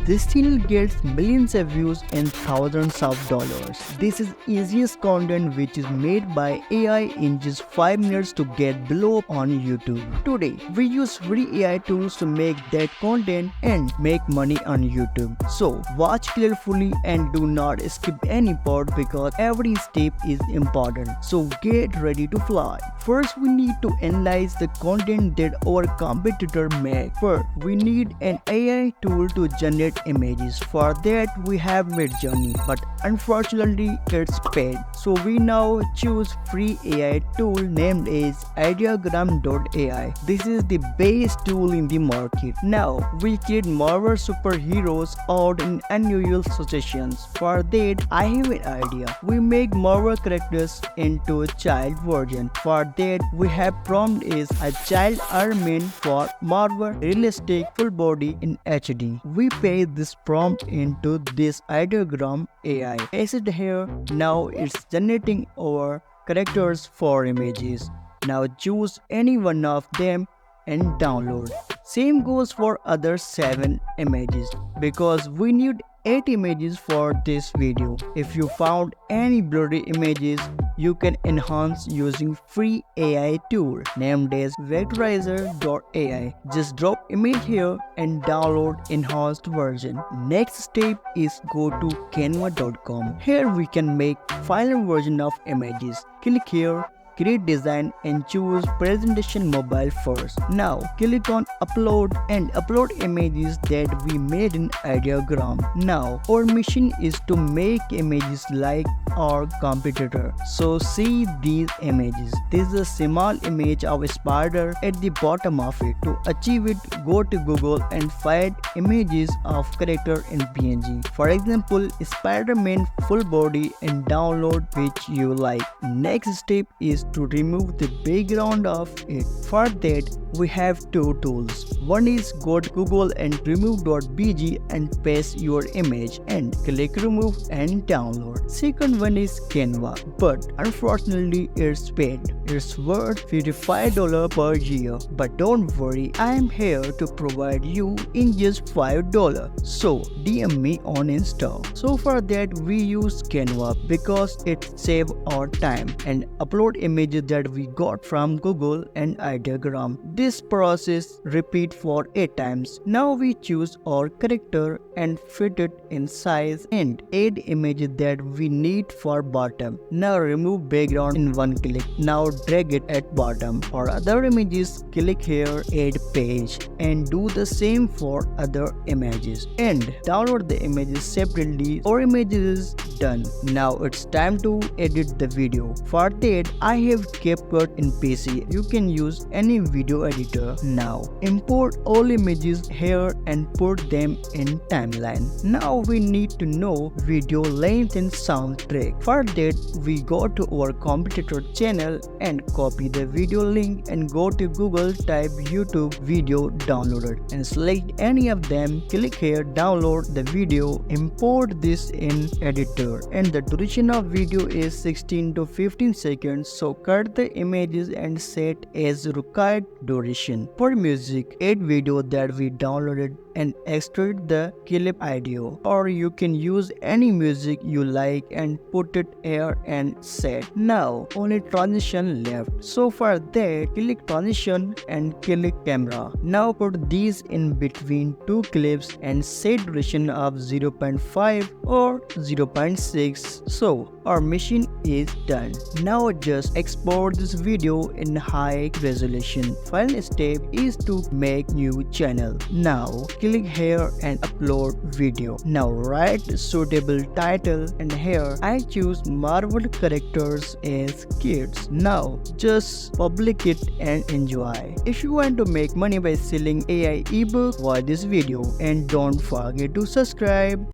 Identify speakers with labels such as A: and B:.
A: This still gets millions of views and thousands of dollars. This is easiest content which is made by AI in just 5 minutes to get blow up on YouTube. Today, we use free AI tools to make that content and make money on YouTube. So, watch carefully and do not skip any part because every step is important. So, get ready to fly. First, we need to analyze the content that our competitor make. First, we need an AI tool to generate images. For that, we have Midjourney, but unfortunately, it's paid. So we now choose free AI tool named as Ideogram.ai. This is the best tool in the market. Now, we create Marvel superheroes out in unusual situations. For that, I have an idea. We make Marvel characters into a child version. For that, we have prompt is a child Iron Man for Marvel realistic full body in HD. We paste this prompt into this ideogram AI. As it here, now it's generating our characters for images. Now choose any one of them and download. Same goes for other 7 images because we need 8 images for this video. If you found any blurry images, you can enhance using free AI tool named as vectorizer.ai. Just drop image here and download enhanced version. Next step is go to canva.com. Here we can make final version of images. Click here, create design and choose presentation mobile first. Now click on upload and upload images that we made in ideogram. Now our mission is to make images like our competitor. So see these images. This is a small image of a spider at the bottom of it. To achieve it, go to Google and find images of character in PNG. For example, Spider-Man full body and download which you like. Next step is to remove the background of it. For that, we have 2 tools. One is go to Google and remove.bg and paste your image and click remove and download. Second one is Canva, but unfortunately it's paid. It's worth $55 per year. But don't worry, I am here to provide you in just $5. So DM me on Insta. So for that we use Canva because it saves our time and upload images that we got from Google and ideogram. This process repeat for 8 times. Now we choose our character and fit it in size and add images that we need for bottom. Now remove background in one click. Now drag it at bottom. For other images, click here, add page and do the same for other images and download the images separately. Our image is done. Now it's time to edit the video. For that, I have CapCut in PC. You can use any video editor. Now import all images here and put them in timeline. Now we need to know video length and soundtrack. For that, we go to our competitor channel and copy the video link and go to Google, type YouTube video downloaded and select any of them. Click here, download the video, import this in editor and the duration of video is 16 to 15 seconds. So cut the images and set as required duration. For music, add video that we downloaded and extract the clip audio, or you can use any music you like and put it here and set. Now only transition left. So for that, click transition and click camera. Now put these in between 2 clips and set duration of 0.5 or 0.6. So our mission is done. Now just export this video in high resolution. Final step is to make new channel. Now click here and upload video. Now write suitable title and here I choose Marvel characters as kids. Now just publish it and enjoy. If you want to make money by selling AI ebook, watch this video and don't forget to subscribe.